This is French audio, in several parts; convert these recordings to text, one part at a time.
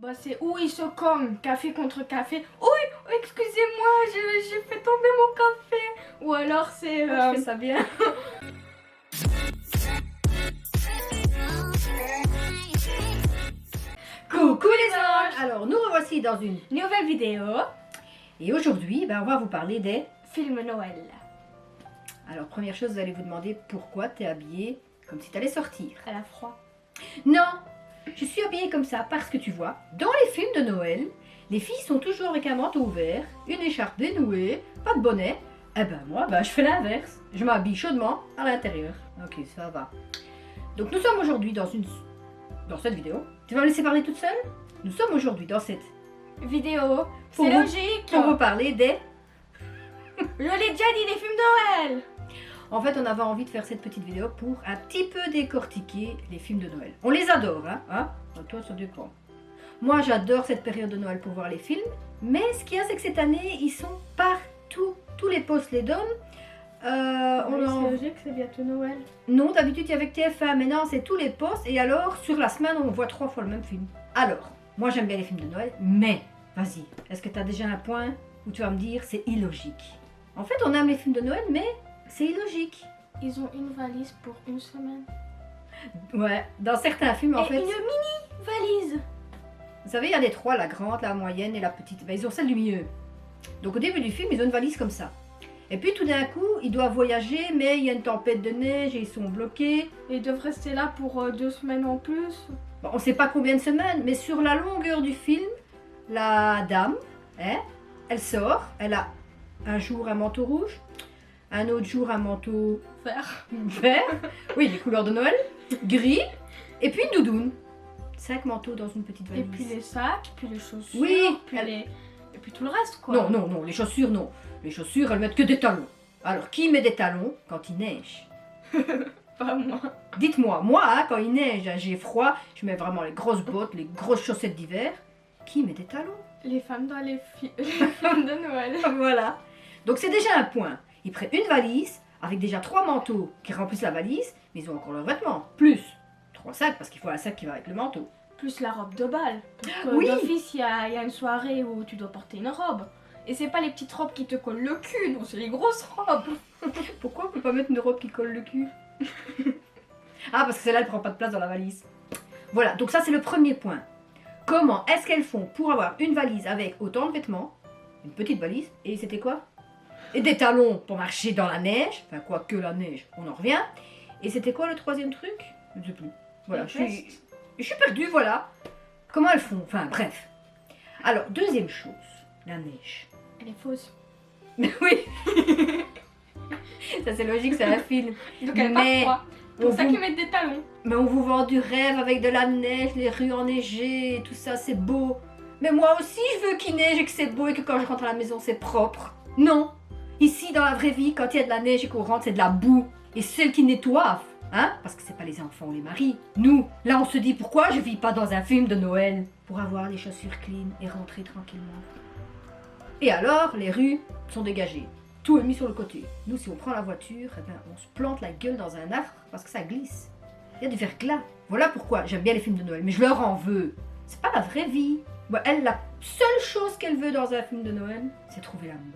Bah c'est où ils se cognent, café contre café. Oui, excusez-moi, j'ai fait tomber mon café. Ou alors c'est... Je fais ça bien. Coucou les anges. Alors nous revoici dans une Nouvelle vidéo, et aujourd'hui on va vous parler des... film Noël. Alors première chose, vous allez vous demander pourquoi tu es habillée comme si tu allais sortir. Elle a froid. Non, je suis habillée comme ça parce que tu vois, dans les films de Noël, les filles sont toujours avec un manteau vert, une écharpe dénouée, pas de bonnet. Eh ben moi, je fais l'inverse. Je m'habille chaudement à l'intérieur. Ok, ça va. Donc nous sommes aujourd'hui dans cette vidéo. Tu vas me laisser parler toute seule? Nous sommes aujourd'hui dans cette Vidéo, Pour c'est vous- logique. pour vous parler des... Je l'ai déjà dit, des films Noël. En fait, on avait envie de faire cette petite vidéo pour un petit peu décortiquer les films de Noël. On les adore, hein? Toi, ça dépend. Moi, j'adore cette période de Noël pour voir les films. Mais ce qu'il y a, c'est que cette année, ils sont partout. Tous les postes les donnent. C'est logique, c'est bientôt Noël. Non, d'habitude, il y avait que TF1, mais non, c'est tous les postes. Et alors, sur la semaine, on voit 3 fois le même film. Alors, moi, j'aime bien les films de Noël, mais, vas-y, est-ce que tu as déjà un point où tu vas me dire c'est illogique? En fait, on aime les films de Noël, mais c'est illogique. Ils ont une valise pour une semaine. Ouais, dans certains films, en Et fait, une mini valise. vous savez, il y a les 3, la grande, la moyenne et la petite. Ben, ils ont celle du milieu. Donc, au début du film, ils ont une valise comme ça. Et puis, tout d'un coup, ils doivent voyager, mais il y a une tempête de neige et ils sont bloqués. Et ils doivent rester là pour 2 semaines en plus. Bon, on ne sait pas combien de semaines, mais sur la longueur du film, la dame, elle sort, elle a un jour un manteau rouge, un autre jour un manteau Faire. vert, oui, les couleurs de Noël, gris, et puis une doudoune. 5 manteaux dans une petite Et valise. puis les sacs, puis les chaussures, Oui, puis elle- et puis tout le reste quoi. Non, les chaussures, non. Les chaussures, elles mettent que des talons. Alors, qui met des talons quand il neige? Pas moi. Dites-moi, moi, quand il neige, j'ai froid, je mets vraiment les grosses bottes, les grosses chaussettes d'hiver. Qui met des talons? Les femmes dans les films de Noël. Voilà. Donc c'est déjà un point. Ils prennent une valise avec déjà 3 manteaux qui remplissent la valise, mais ils ont encore leurs vêtements. Plus 3 sacs, parce qu'il faut un sac qui va avec le manteau. Plus la robe de bal. Parce que Oui. d'office, il y a une soirée où tu dois porter une robe. Et c'est pas les petites robes qui te collent le cul, non, c'est les grosses robes. Pourquoi on peut pas mettre une robe qui colle le cul? Ah, parce que celle-là, elle prend pas de place dans la valise. Voilà, donc ça c'est le premier point. Comment est-ce qu'elles font pour avoir une valise avec autant de vêtements, une petite valise, et c'était quoi? Et des talons pour marcher dans la neige, enfin quoi que la neige, on en revient. Et c'était quoi le troisième truc? Je ne sais plus. Voilà, Les je suis perdue, voilà. Comment elles font? Enfin bref. Alors, deuxième chose, la neige. Elle est fausse. Mais oui. Ça c'est logique, c'est un film. Donc elle Mais n'a pas froid. C'est on pour ça vous- qu'ils mettent des talons. Mais on vous vend du rêve avec de la neige, les rues enneigées, tout ça, c'est beau. Mais moi aussi, je veux qu'il neige et que c'est beau et que quand je rentre à la maison, c'est propre. Non. Ici, dans la vraie vie, quand il y a de la neige et qu'on rentre, c'est de la boue. Et celle qui nettoie, hein, parce que c'est pas les enfants ou les maris. Nous, là, on se dit pourquoi je vis pas dans un film de Noël pour avoir les chaussures clean et rentrer tranquillement. Et alors, les rues sont dégagées. Tout est mis sur le côté. Nous, si on prend la voiture, eh ben, on se plante la gueule dans un arbre parce que ça glisse. Il y a du verglas. Voilà pourquoi j'aime bien les films de Noël, mais je leur en veux. C'est pas la vraie vie. Bon, elle, la seule chose qu'elle veut dans un film de Noël, c'est trouver l'amour.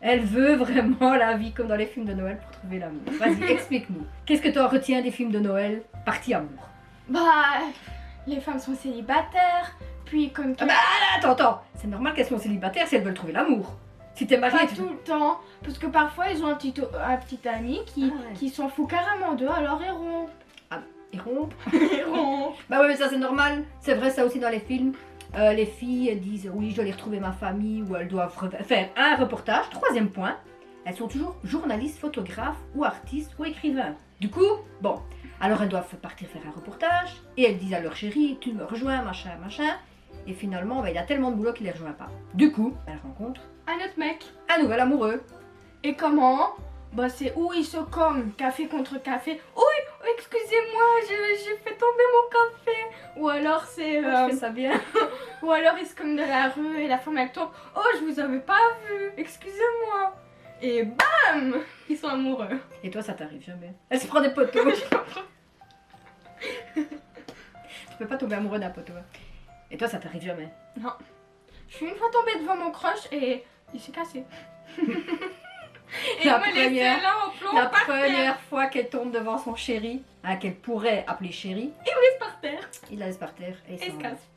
Elle veut vraiment la vie comme dans les films de Noël pour trouver l'amour. Vas-y, explique-nous. Qu'est-ce que tu en retiens des films de Noël? Partie amour. Bah, les femmes sont célibataires. Puis comme Ah bah, attends. C'est normal qu'elles soient célibataires si elles veulent trouver l'amour. Si t'es mariée, pas tout le temps, parce que parfois ils ont un petit ami Ah ouais. qui s'en fout carrément d'eux, alors ils rompent. ils rompent. Ils rompent. Bah ouais, mais ça c'est normal. C'est vrai ça aussi dans les films. Les filles, elles disent oui, je dois aller retrouver ma famille ou elles doivent faire un reportage. Troisième point, elles sont toujours journalistes, photographes ou artistes ou écrivains. Du coup, bon, alors elles doivent partir faire un reportage et elles disent à leur chéri, tu me rejoins, machin. Et finalement, bah, il y a tellement de boulot qu'il les rejoint pas. Du coup, elles rencontrent Un autre mec. un nouvel amoureux. Et comment? Bah c'est où ils se cognent, café contre café. Oui, excusez-moi, j'ai fait tomber mon café. Ou alors c'est... Je fais ça bien. Ou alors ils se cognent de la rue et la femme elle tombe. Oh, je vous avais pas vu, excusez-moi. Et bam, ils sont amoureux. Et toi, ça t'arrive jamais. Elle se prend des poteaux. Tu peux pas tomber amoureux d'un poteau. Hein. Et toi, ça t'arrive jamais? Non. Je suis une fois tombée devant mon crush et il s'est cassé. Et La il me laissait là en plomb La par terre. première fois qu'elle tombe devant son chéri, hein, qu'elle pourrait appeler chéri, Il me laisse par terre. il la laisse par terre et Et il s'en se va. casse.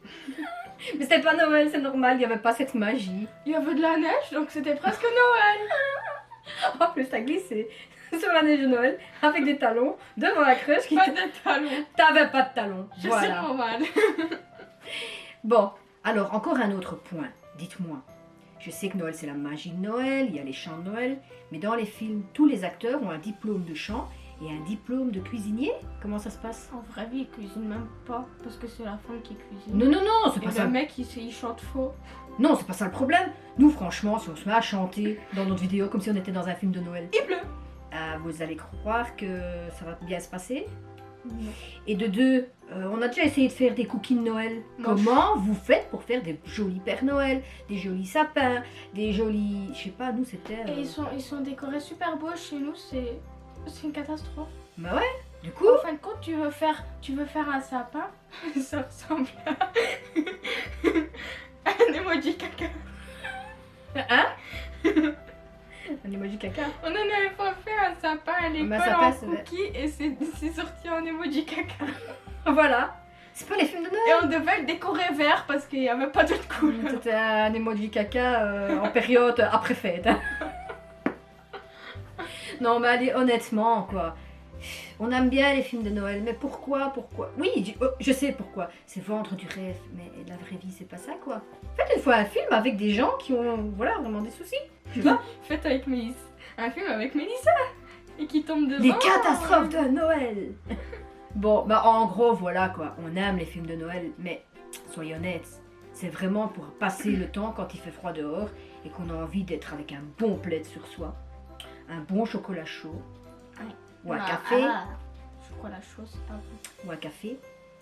Mais c'était pas Noël, c'est normal, il n'y avait pas cette magie. Il y avait de la neige, donc c'était presque Noël. En plus, t'as glissé sur la neige de Noël avec des talons devant la crèche qui Pas de talons. T'avais pas de talons. Je sais Voilà. mon mal. Bon, alors encore un autre point. Dites-moi. Je sais que Noël c'est la magie de Noël, il y a les chants de Noël, mais dans les films, tous les acteurs ont un diplôme de chant et un diplôme de cuisinier. Comment ça se passe? En vraie vie, il cuisine même pas parce que c'est la femme qui cuisine. Non, non, non, c'est Et pas ça. le mec, il chante faux. Non, c'est pas ça le problème. Nous, franchement, si on se met à chanter dans notre vidéo comme si on était dans un film de Noël, Il pleut. vous allez croire que ça va bien se passer. Non. Et de deux, on a déjà essayé de faire des cookies de Noël. Moche. Comment vous faites pour faire des jolis Pères Noël, des jolis sapins, des jolis... Je sais pas, nous c'était... Et ils sont décorés super beaux chez nous, c'est une catastrophe. Bah ouais, du coup... En fin de compte, tu veux faire un sapin, ça ressemble à un emoji caca. Hein Un emoji caca. On en avait pas fait un sapin à l'école Bah, sapin, en c'est- cookie et c'est sorti en emoji caca. Voilà. C'est pas les films de Noël. Et on devait le décorer vert parce qu'il n'y avait pas d'autre couleur. C'était un emoji caca en période après-fête. Non mais allez, honnêtement quoi. On aime bien les films de Noël, mais pourquoi? Oui, je sais pourquoi. C'est vendre du rêve, mais la vraie vie c'est pas ça quoi. Faites une fois un film avec des gens qui ont voilà, vraiment des soucis. Tu vois? Faites avec Mélissa. Un film avec Mélissa. Et qui tombe devant. Les catastrophes de Noël. Bon, bah en gros voilà quoi. On aime les films de Noël, mais soyez honnêtes. C'est vraiment pour passer le temps quand il fait froid dehors et qu'on a envie d'être avec un bon plaid sur soi, un bon chocolat chaud, ou un café, Chocolat chaud, c'est pas bon. ou un café.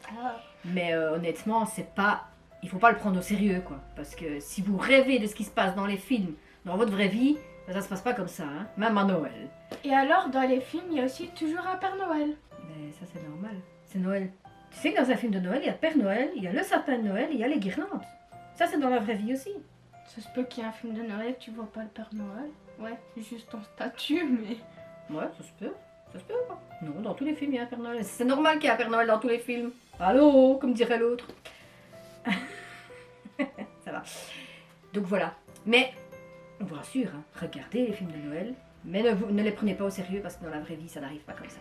Ah. Mais honnêtement, c'est pas, il faut pas le prendre au sérieux quoi, parce que si vous rêvez de ce qui se passe dans les films, dans votre vraie vie, ben, ça se passe pas comme ça, hein, même à Noël. Et alors, dans les films, il y a aussi toujours un Père Noël. Mais ça c'est normal, c'est Noël. Tu sais que dans un film de Noël, il y a Père Noël, il y a le sapin de Noël, il y a les guirlandes. Ça c'est dans la vraie vie aussi. Ça se peut qu'il y ait un film de Noël que tu vois pas le Père Noël. Ouais, juste en statue, mais. Ouais, ça se peut. Ça se peut pas. Non, dans tous les films, il y a un Père Noël. C'est normal qu'il y ait un Père Noël dans tous les films. Allô, comme dirait l'autre. Ça va. Donc voilà. Mais, on vous rassure, hein, regardez les films de Noël, mais ne les prenez pas au sérieux parce que dans la vraie vie, ça n'arrive pas comme ça.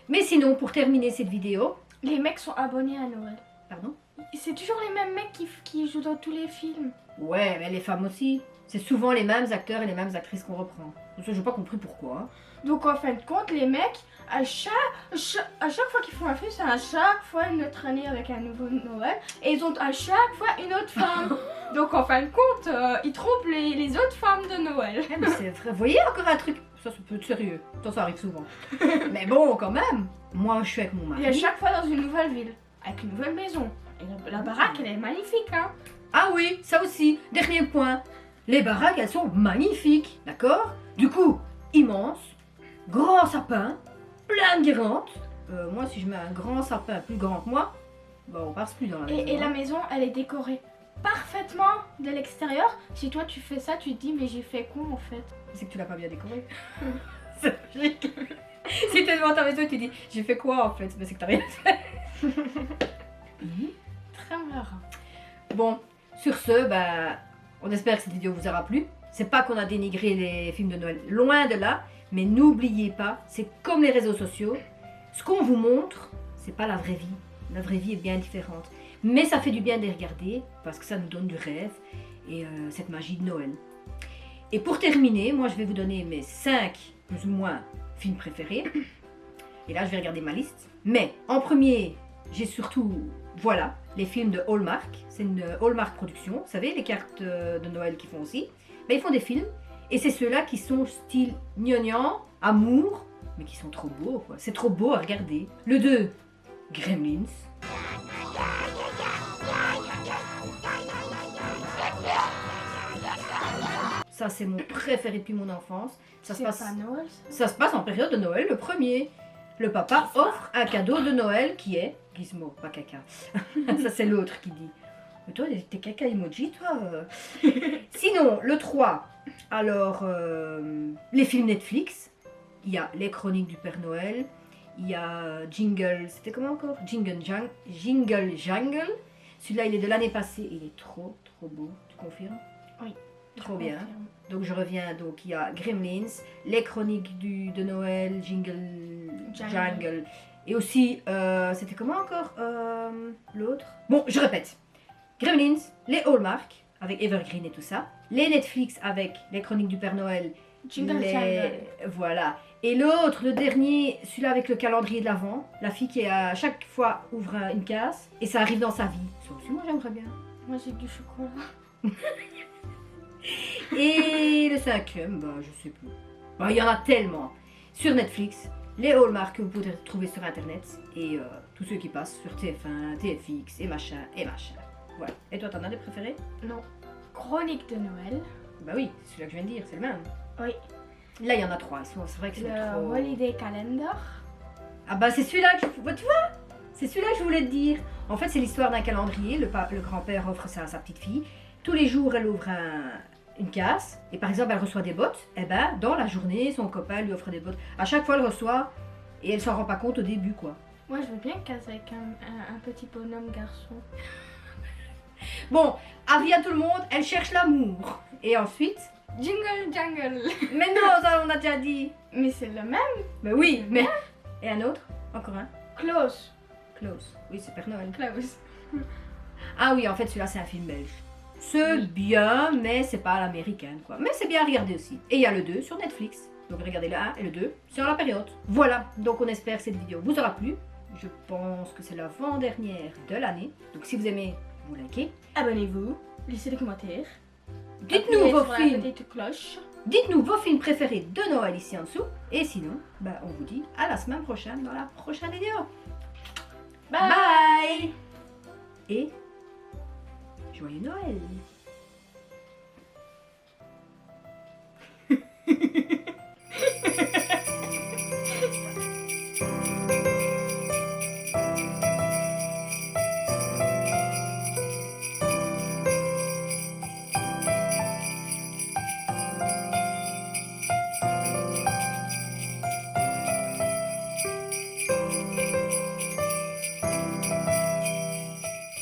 Mais sinon, pour terminer cette vidéo... Les mecs sont abonnés à Noël. Pardon? C'est toujours les mêmes mecs qui jouent dans tous les films. Ouais, mais les femmes aussi. C'est souvent les mêmes acteurs et les mêmes actrices qu'on reprend. Je n'ai pas compris pourquoi. Hein. Donc en fin de compte, les mecs, à chaque fois qu'ils font un film, c'est à chaque fois une autre année avec un nouveau Noël. Et ils ont à chaque fois une autre femme. Donc en fin de compte, ils trompent les autres femmes de Noël. Ah, mais c'est vrai. Vous voyez encore un truc? Ça, c'est peu sérieux. Ça arrive souvent. Mais bon, quand même. Moi, je suis avec mon mari. Et à chaque fois dans une nouvelle ville, avec une nouvelle maison. Et la baraque, elle est magnifique, hein. Ah oui, ça aussi. Dernier point. Les baraques, elles sont magnifiques. D'accord? Du coup, immense, grand sapin, plein de guirlandes. Moi, si je mets un grand sapin plus grand que moi, bah, on passe plus dans la maison. Et la hein. maison, elle est décorée parfaitement de l'extérieur. Si toi tu fais ça, tu te dis, mais j'ai fait quoi en fait? C'est que tu l'as pas bien décoré. C'est logique. Si t'es devant ta maison et tu dis, j'ai fait quoi en fait? Ben, c'est que t'as rien fait. Très marrant. Bon, sur ce, bah, on espère que cette vidéo vous aura plu. C'est pas qu'on a dénigré les films de Noël, loin de là. Mais n'oubliez pas, c'est comme les réseaux sociaux. Ce qu'on vous montre, c'est pas la vraie vie. La vraie vie est bien différente. Mais ça fait du bien de les regarder parce que ça nous donne du rêve et cette magie de Noël. Et pour terminer, moi je vais vous donner mes 5 plus ou moins films préférés. Et là je vais regarder ma liste. Mais en premier, j'ai surtout, voilà, les films de Hallmark. C'est une Hallmark production. Vous savez, les cartes de Noël qu'ils font aussi. Ben, ils font des films. Et c'est ceux-là qui sont style gnangnan, amour, mais qui sont trop beaux quoi. C'est trop beau à regarder. Le 2, Gremlins. Ça c'est mon préféré depuis mon enfance. Ça se C'est passe, pas Noël, ça? ça se passe en période de Noël, le premier. Le papa offre un cadeau de Noël qui est Gizmo, pas caca. Ça c'est l'autre qui dit. Mais toi, t'es caca emoji, toi. Sinon, le 3, alors, les films Netflix. Il y a Les Chroniques du Père Noël. Il y a Jingle, c'était comment encore? Jingle Jangle. Celui-là, il est de l'année passée. Il est trop beau. Tu confirmes? Oui. Trop bien. Donc je reviens, donc il y a Gremlins, Les Chroniques de Noël, Jingle Jangle. Et aussi, c'était comment encore l'autre? Bon, je répète. Gremlins, les Hallmark, avec Evergreen et tout ça. Les Netflix avec Les Chroniques du Père Noël. Jingle Jangle. Voilà. Et l'autre, le dernier, celui-là avec le calendrier de l'Avent. La fille qui à chaque fois ouvre une case et ça arrive dans sa vie. Ça aussi, moi j'aimerais bien. Moi j'ai du chocolat. Et le 5e, bah je sais plus. Bah, il y en a tellement. Sur Netflix, les Hallmark que vous pouvez trouver sur internet et tous ceux qui passent sur TF1, TFX et machin et machin. Voilà. Et toi, t'en as des préférés? Non. Chronique de Noël. Bah oui, c'est celui-là que je viens de dire, c'est le même. Oui. Là, il y en a 3. C'est vrai que c'est Le trop. Holiday Calendar. Ah bah c'est celui-là que bah, tu vois, c'est celui-là que je voulais te dire. En fait, c'est l'histoire d'un calendrier. Le grand-père offre ça à sa petite fille. Tous les jours, elle ouvre une case et par exemple, elle reçoit des bottes. Et ben, dans la journée, son copain lui offre des bottes. À chaque fois, elle reçoit et elle s'en rend pas compte au début, quoi. Moi je veux bien caser avec un petit bonhomme garçon. Bon, avis à tout le monde, elle cherche l'amour. Et ensuite, Jingle Jangle. mais non, ça on a déjà dit. Mais c'est le même. Mais oui, mais et un autre, encore un. Close. Close. Oui, c'est Père Noël. Close. Ah oui, en fait, celui-là, c'est un film belge. C'est bien, mais c'est pas à l'américaine, quoi. Mais c'est bien à regarder aussi. Et il y a le 2 sur Netflix. Donc regardez le 1 et le 2 sur la période. Voilà, donc on espère que cette vidéo vous aura plu. Je pense que c'est l'avant-dernière de l'année. Donc si vous aimez, vous likez. Abonnez-vous. Laissez des commentaires. Dites-nous Appuyez vos sur la films. petite cloche. Dites-nous vos films préférés de Noël ici en dessous. Et sinon, bah, on vous dit à la semaine prochaine dans la prochaine vidéo. Bye. Bye. Et joyeux Noël.